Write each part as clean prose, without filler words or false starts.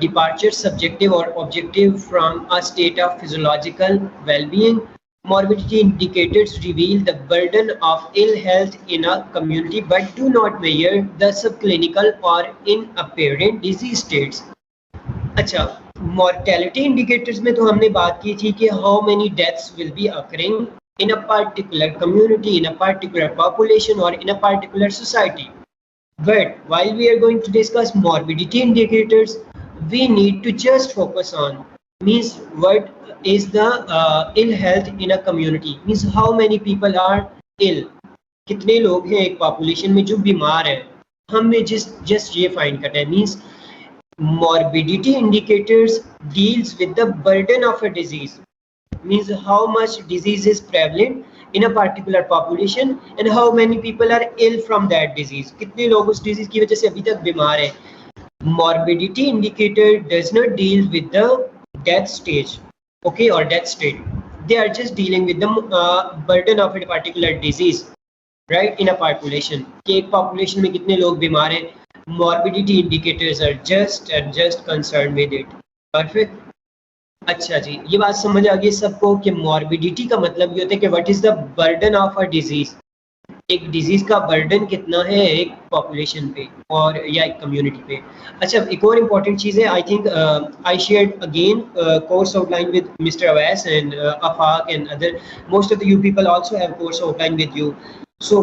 departure, subjective or objective, from a state of physiological well-being. Morbidity indicators reveal the burden of ill health in a community but do not measure the subclinical or inapparent disease states. अच्छा, mortality indicators में तो हमने बात की थी कि how many deaths will be occurring in a particular community, in a particular population or in a particular society. But while we are going to discuss morbidity indicators, we need to just focus on means what is the ill health in a community, means how many people are ill, कितने लोग हैं एक population में जो बीमार हैं, हमें just ये find करना है. Means morbidity indicators deals with the burden of a disease, means how much disease is prevalent in a particular population and how many people are ill from that disease, कितने लोग उस disease की वजह से अभी तक बीमार हैं. Morbidity indicator does not deal with the death stage, okay, or death state. They are just dealing with the burden of a particular disease, right, in a population. कि एक population में कितने लोग बीमार हैं. Morbidity indicators are just concerned with it. Perfect. अच्छा जी, ये बात समझ आ गई सबको कि मॉर्बिडिटी का मतलब ये होता है कि what is the burden of a disease, एक डिजीज का बर्डन कितना है एक पॉपुलेशन पे और या एक कम्युनिटी पे. अच्छा, एक और इम्पॉर्टेंट चीज़ है, I think I shared again course outline with mister Awais and Afaq and other, most of the you people also have course outline with you, so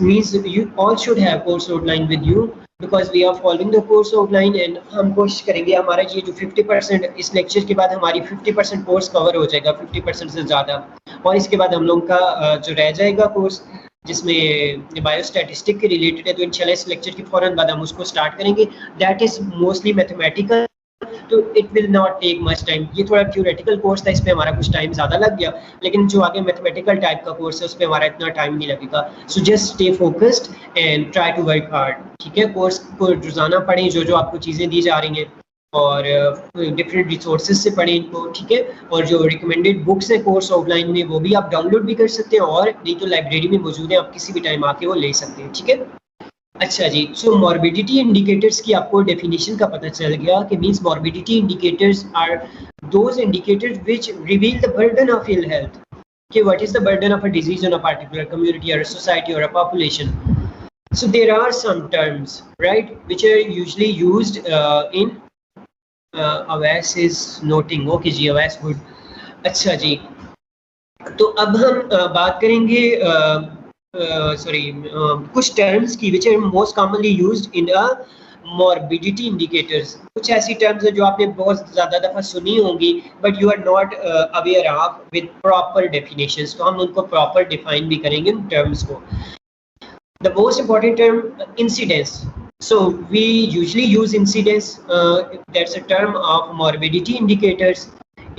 means you all should have course outline with you because we are following the course outline. And हम कोशिश करेंगे हमारा ये जो 50% इस lecture के बाद हमारी 50% कोर्स कवर हो जाएगा, 50% से ज़्यादा, और इसके बाद हम लोगों का जो रह जाएगा कोर्स जिसमें बायोस्टैटिस्टिक के रिलेटेड है, तो इंशाल्लाह इस लेक्चर के फ़ौरन बाद हम उसको स्टार्ट करेंगे. दैट इज़ मोस्टली मैथमेटिकल, तो it will not take much time. ये थोड़ा थ्योरेटिकल कोर्स था, इस पे हमारा कुछ टाइम ज़्यादा लग गया, लेकिन जो आगे मैथमेटिकल टाइप का कोर्स है उस पर हमारा इतना टाइम नहीं लगेगा. So just stay focused and try to work hard. ठीक है, कोर्स को रोज़ाना पढ़ें, जो आपको चीज़ें दी जा रही हैं, और डिफरेंट रिसोर्सेज से पढ़ें इनको. ठीक है, और जो रिकमेंडेड बुक्स हैं कोर्स आउटलाइन में वो भी आप डाउनलोड भी कर सकते हैं, और नहीं तो लाइब्रेरी में मौजूद है, आप किसी भी टाइम आके वो ले सकते हैं. ठीक है. अच्छा जी, सो मॉर्बिडिटी इंडिकेटर्स की आपको डेफिनेशन का पता चल गया कि means morbidity indicators are those indicators which reveal the burden of ill health, कि what is the burden of a disease on a particular community और सोसाइटी और a population. So there are some terms, right, which are usually used in Awais is noting. Okay जी, Awais good. अच्छा जी, तो अब हम बात करेंगे कुछ terms की which are most commonly used in a morbidity indicators. कुछ ऐसी terms हैं जो आपने बहुत ज़्यादा दफ़ा सुनी होंगी but you are not aware of with proper definitions. तो हम उनको proper define भी करेंगे उन terms को. The most important term, incidence. So we usually use incidence. That's a term of morbidity indicators.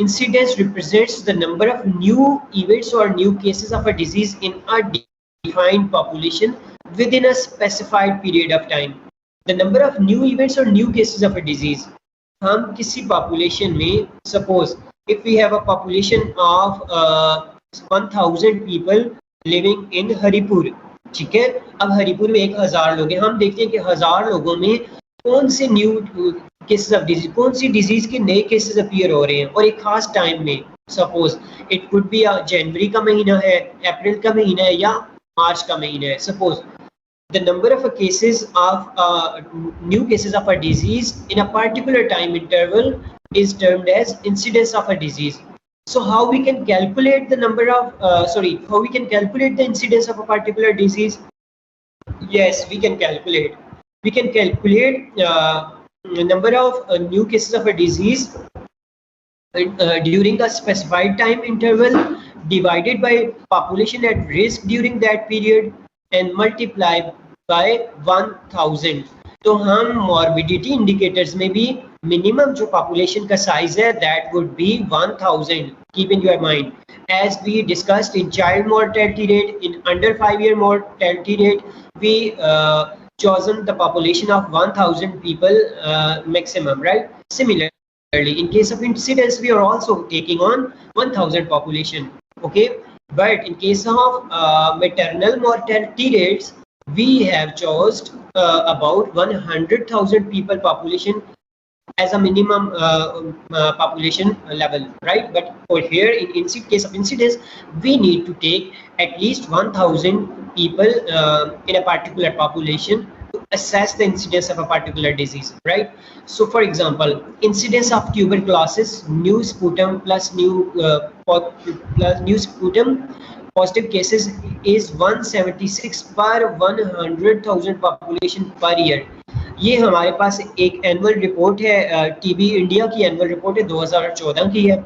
Incidence represents the number of new events or new cases of a disease in a defined population within a specified period of time. The number of new events or new cases of a disease. हम किसी population में, suppose if we have a population of 1000 people living in Haripur. ठीक है, अब हरिपुर में 1000 लोग हैं, हम देखते हैं कि 1000 लोगों में कौन से न्यू केसेस ऑफ डिजीज, कौन सी डिजीज के नए केसेस अपीयर हो रहे हैं और एक खास टाइम में. सपोज इट कुड बी जनवरी का महीना है, अप्रैल का महीना है या मार्च का महीना है. Suppose the number of cases of new cases of a disease in a particular time interval is termed as incidence of a disease. So how we can calculate the number of how we can calculate the incidence of a particular disease? Yes, we can calculate. We can calculate number of new cases of a disease during a specified time interval divided by population at risk during that period and multiply by 1000. तो हम morbidity indicators में भी minimum जो population का size है that would be 1000. Keep in your mind, as we discussed in child mortality rate, in under 5-year mortality rate, we chosen the population of 1000 people maximum, right? Similarly, in case of incidence, we are also taking on 1000 population, okay? But in case of maternal mortality rates, we have chosen about 100,000 people population as a minimum population level, right? But for here in case of incidence, we need to take at least 1000 people in a particular population to assess the incidence of a particular disease, right? So for example, incidence of tuberculosis, new sputum plus new sputum positive cases is 176 per 100,000 population per year. ये हमारे पास एक annual report है, TB India की annual report है 2014 की है,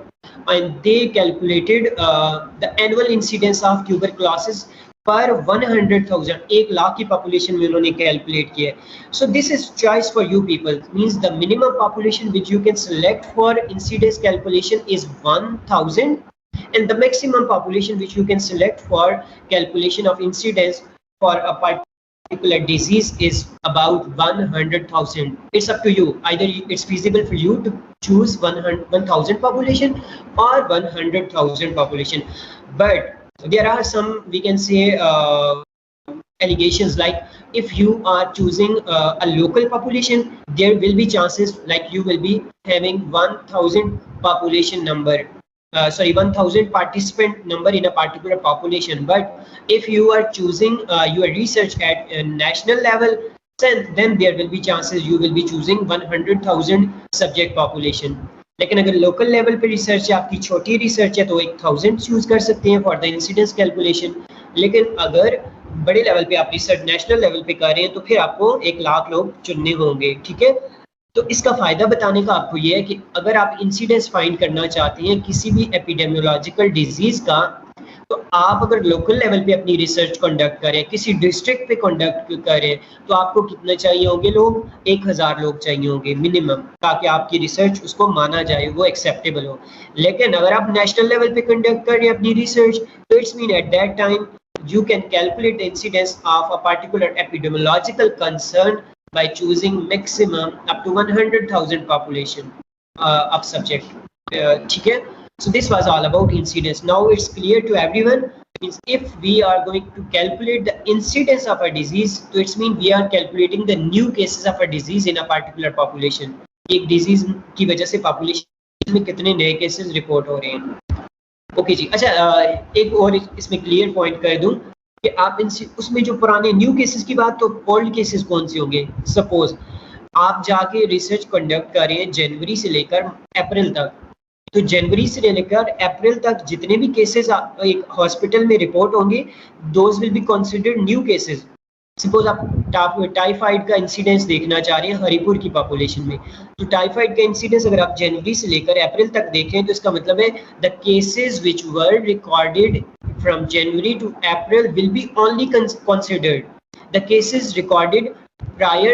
and they calculated the annual incidence of tuberculosis पर 100,000, 1 लाख की पॉपुलेशन में उन्होंने कैलकुलेट किया है. So this is choice for you people, means the minimum population which you can select for incidence calculation is 1000 and the maximum population which you can select for calculation of incidence for a particular disease is about 100,000. It's up to you, either it's feasible for you to choose 1,000 population or 100,000 population. But there are some, we can say, allegations like if you are choosing a local population, there will be chances like you will be having 1,000 population number, 1,000 participant number in a particular population. But if you are choosing your research at a national level, then there will be chances you will be choosing 100,000 subject population. लेकिन अगर local level पे research है, आपकी छोटी research है, तो 1,000 choose कर सकते हैं फॉर द इंसिडेंस कैलकुलेशन. लेकिन अगर बड़े लेवल पे आप रिसर्च नेशनल लेवल पे कर रहे हैं, तो फिर आपको 1 लाख लोग चुनने होंगे, ठीक है. तो इसका फायदा बताने का आपको ये है कि अगर आप इंसिडेंस फाइंड करना चाहते हैं किसी भी एपिडेमियोलॉजिकल डिजीज का, तो आप अगर लोकल लेवल पे अपनी रिसर्च कंडक्ट करें, किसी डिस्ट्रिक्ट पे कंडक्ट करें, तो आपको कितने चाहिए होंगे लोग? 1000 लोग चाहिए होंगे मिनिमम, ताकि आपकी रिसर्च उसको माना जाए, वो एक्सेप्टेबल हो. लेकिन अगर आप नेशनल लेवल पे कंडक्ट कर रहे हैं अपनी रिसर्च, तो it's mean at that time you can calculate the incidence of a particular epidemiological concern by choosing maximum up to 100,000 population of subject. ठीक है? So this was all about incidence. Now it's clear to everyone. Means if we are going to calculate the incidence of a disease, so it's mean we are calculating the new cases of a disease in a particular population. एक disease की वजह से population में कितने नए cases report हो रहे हैं. ओके जी. अच्छा, एक और इसमें क्लियर पॉइंट कर दूं कि आप उसमें जो पुराने न्यू केसेस की बात, तो ओल्ड केसेस कौन से होंगे? सपोज आप जाके रिसर्च कंडक्ट कर रहे हैं जनवरी से लेकर अप्रैल तक, तो जनवरी से लेकर अप्रैल तक जितने भी केसेस एक हॉस्पिटल में रिपोर्ट होंगे, those will be considered new cases. Suppose आप टाइफाइड का इंसिडेंस देखना चाह रहे हैं हरिपुर की पॉपुलेशन में, तो टाइफाइड का इंसिडेंस अगर आप जनवरी से लेकर अप्रैल तक देखें, तो इसका मतलब है the cases which were recorded from January to April will be only considered. The cases recorded prior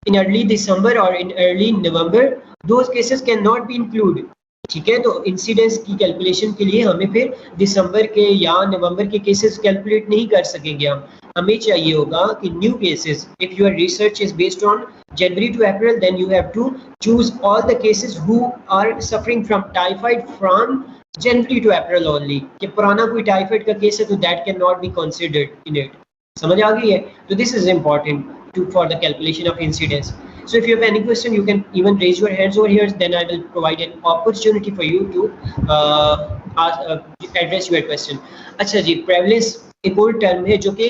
in early December or in early November, those cases cannot be included. ठीक है, तो इंसिडेंस की कैलकुलेशन के लिए हमें फिर दिसंबर के या नवंबर के केसेस कैलकुलेट नहीं कर सकेंगे. हमें चाहिए होगा कि new cases. If your research is based on January to April, then you have to choose all the cases who are suffering from typhoid from January to April only. कि पुराना कोई टाइफाइड का केस है तो that can not be considered in it. समझ आ गई है? तो this is important for the calculation of incidence. So if you have any question, you can even raise your hands over here, then I will provide an opportunity for you to address your question. अच्छा जी, prevalence एक और term है जो कि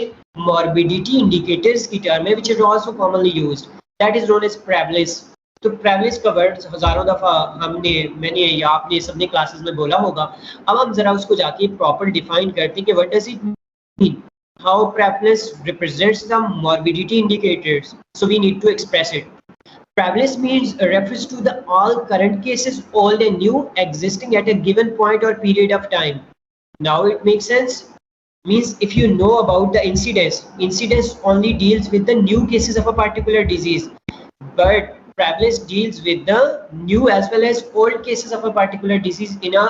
morbidity indicators की term है, which is also commonly used. That is known as prevalence. तो prevalence का वर्ड हजारों दफा मैंने या आपने सबने क्लासेस में बोला होगा. अब हम जरा उसको जाके प्रॉपर डिफाइन करते हैं कि what does it mean. How prevalence represents the morbidity indicators, so we need to express it. Prevalence means refers to the all current cases, old and new, existing at a given point or period of time. Now it makes sense. Means if you know about the incidence only deals with the new cases of a particular disease, but prevalence deals with the new as well as old cases of a particular disease in a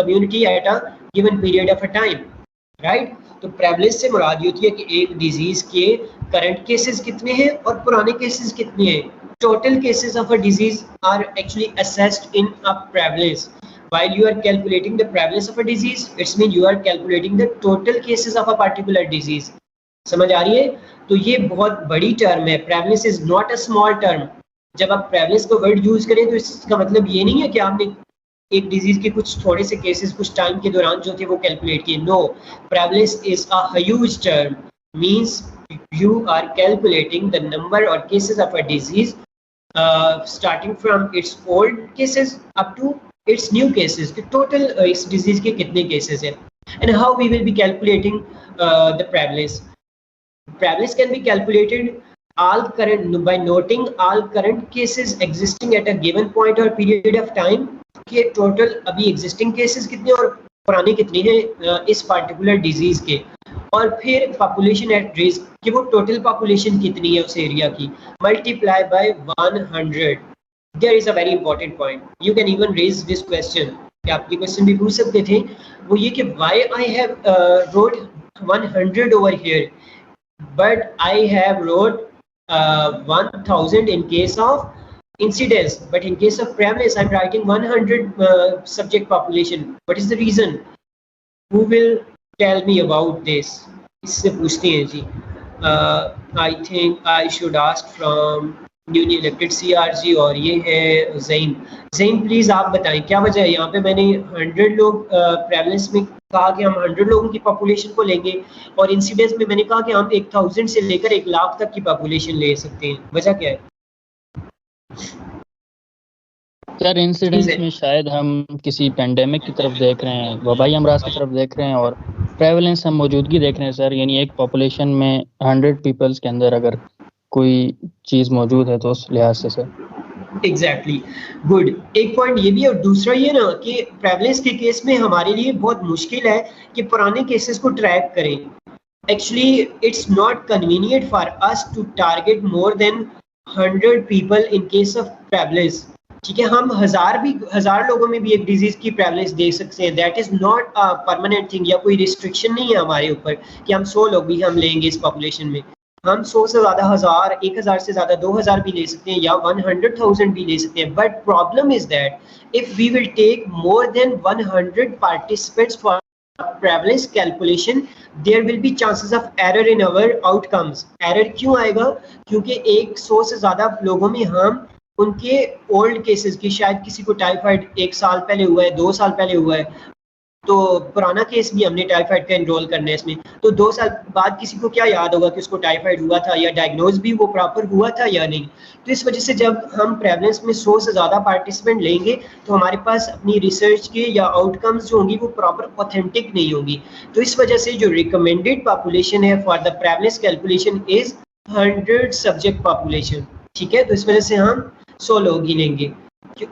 community at a given period of a time. Right? तो prevalence से मुराद ये होती है कि एक disease के current cases कितने हैं और पुराने केसेस कितने हैं. Total cases of a disease are actually assessed in a prevalence. while you are calculating the prevalence of a disease, it's mean you are calculating the total cases of a particular disease. समझ आ रही है? तो ये बहुत बड़ी term है. Prevalence is not a small term. जब आप प्रेवलेंस का वर्ड यूज करें तो इसका मतलब ये नहीं है कि आपने एक डिजीज के कुछ थोड़े से केसेस कुछ टाइम के दौरान जो थे वो कैलकुलेट किए. No, prevalence is a huge term, means you are calculating the number or cases of a disease starting from its old cases up to its new cases. The total इस disease के कितने cases हैं, and how we will be calculating the prevalence. Prevalence can be calculated all current by noting all current cases existing at a given point or period of time. कि total अभी existing cases कितने और पुराने कितने हैं इस particular disease के, और फिर पॉपुलेशन एट रिस्क कि वो टोटल पॉपुलेशन कितनी है उस एरिया की, multiply by 100. There is a very important point, you can even raise this question, कि आप ये क्वेश्चन भी पूछ सकते थे, वो ये कि why I have road 100 over here but I have road 1000 in case of incidence, but in case of prevalence I'm writing 100 subject population. What is the reason? Who will tell me about this? इससे पूछते हैं जी. I think I should ask from newly elected CRG, और ये है ज़ैन. ज़ैन please आप बताएं क्या वजह है. यहाँ पे मैंने 100 लोग प्रेवलेंस में कहा कि हम 100 लोगों की पॉपुलेशन को लेंगे, और इंसिडेंस में मैंने कहा कि हम 1000 से लेकर 1 लाख तक की पॉपुलेशन ले सकते हैं. वजह क्या है सर? इंसिडेंस में शायद हम किसी पेंडेमिक की तरफ देख रहे हैं, वबाई अमराज की तरफ देख रहे हैं, और प्रेवलेंस हम मौजूदगी देख रहे हैं सर. यानी एक पॉपुलेशन में 100 पीपल्स के अंदर अगर कोई चीज़ मौजूद है तो उस लिहाज से सर. Exactly, good. एक पॉइंट ये भी है, और दूसरा ये ना कि प्रेवलेंस के केस में हमारे लिए बहुत मुश्किल है कि पुराने केसेस को ट्रैक करें. Actually it's not convenient for us to target more than 100 people in case of prevalence. ठीक है, हम हजार लोगों में भी एक डिजीज की प्रेवलेंस देख सकते हैं. That is not a permanent thing, या कोई रिस्ट्रिक्शन नहीं है हमारे ऊपर कि हम 100 लोग भी हम लेंगे इस पॉपुलेशन में. हम 100 से ज़्यादा 1000, 1000 से ज़्यादा 2000 भी ले सकते हैं, या 100,000 भी ले सकते हैं. But problem is that if we will take more than 100 participants for prevalence calculation, there will be chances of error in our outcomes. error क्यों आएगा? क्योंकि 100 से ज़्यादा लोगों में हम उनके ओल्ड केसेस की, शायद किसी को टाइफाइड 1 साल पहले हुआ है, 2 साल पहले हुआ है, तो पुराना केस भी हमने टाइफाइड का एनरोल करना है इसमें, तो 2 साल बाद किसी को क्या याद होगा कि उसको टाइफाइड हुआ था, या डायग्नोज भी वो प्रॉपर हुआ था या नहीं. तो इस वजह से जब हम प्रेवलेंस में 100 से ज़्यादा पार्टिसिपेंट लेंगे तो हमारे पास अपनी रिसर्च के या आउटकम्स जो होंगी वो प्रॉपर ऑथेंटिक नहीं होंगी. तो इस वजह से जो रिकमेंडेड पॉपुलेशन है for the prevalence calculation is 100 subject population. ठीक है, तो इस वजह से हम 100 लोग ही लेंगे.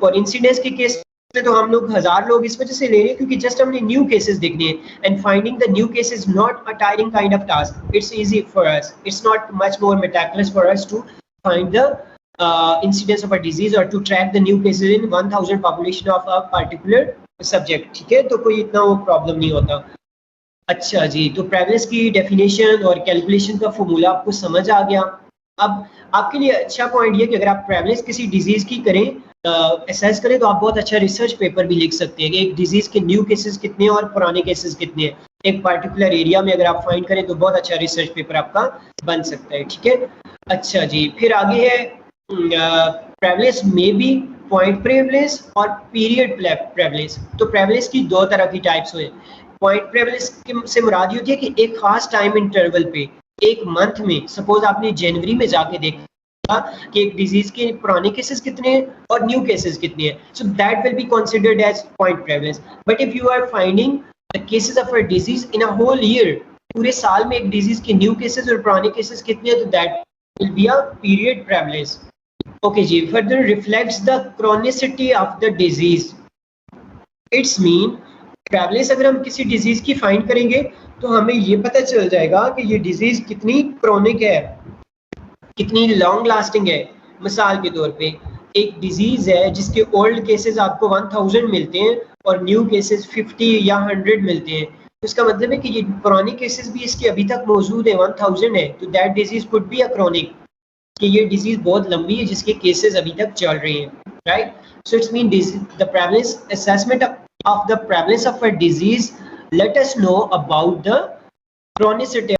और इंसिडेंस के केस तो हम लोग 1000 लोग इस वजह से ले रहे हैं क्योंकि जस्ट हमने न्यू केसेस देखने हैं, and finding the new case is not a tiring kind of task. It's easy for us, it's not much more meticulous for us to find the incidence of a disease और to track the new cases in 1000 population of a particular subject. ठीक है, तो कोई इतना वो problem नहीं होता. अच्छा जी, तो प्रेवलेंस की डेफिनेशन और कैलकुलेशन का फॉर्मूला आपको समझ आ गया. अब आपके लिए अच्छा पॉइंट ये कि अगर आप प्रेवलेंस किसी डिजीज की करें, असेस करें, तो आप बहुत अच्छा रिसर्च पेपर भी लिख सकते हैं कि एक डिजीज के न्यू केसेस कितने हैं और पुराने केसेस कितने हैं. एक पर्टिकुलर एरिया में अगर आप फाइंड करें तो बहुत अच्छा रिसर्च पेपर आपका बन सकता है. ठीक है, अच्छा जी, फिर आगे है प्रेवलेंस में भी पॉइंट प्रेवलेंस और पीरियड प्रेवलेंस. तो प्रेवलेंस की 2 तरह की टाइप्स हुए. पॉइंट प्रेवलेंस से मुराद ये होती है कि एक खास टाइम इंटरवल पे, एक मंथ में, सपोज आपने जनवरी में जाके देखा कि एक डिजीज के पुराने केसेस कितने हैं और न्यू केसेस कितने हैं, so that will be considered as point prevalence. But if you are finding the cases of a disease in a whole year, पूरे साल में एक डिजीज के न्यू केसेस और पुराने केसेस कितने हैं, तो that will be a period prevalence. Okay जी, further reflects the chronicity of the disease. Its mean prevalence अगर हम किसी डिजीज की फाइंड करेंगे तो हमें ये पता चल जाएगा कि ये डिजीज कितनी क्रोनिक है, कितनी लॉन्ग लास्टिंग है. मिसाल के तौर पे एक डिजीज है जिसके ओल्ड केसेस आपको 1000 मिलते हैं और न्यू केसेस 50 या 100 मिलते हैं, तो इसका मतलब है कि ये पुराने केसेस भी इसके अभी तक मौजूद है, 1000 है, तो that disease could be a chronic, कि ये डिजीज बहुत लंबी है जिसके केसेस अभी तक चल रहे हैं. Right, so it's mean the prevalence assessment of the prevalence of a disease let us know about the chronicity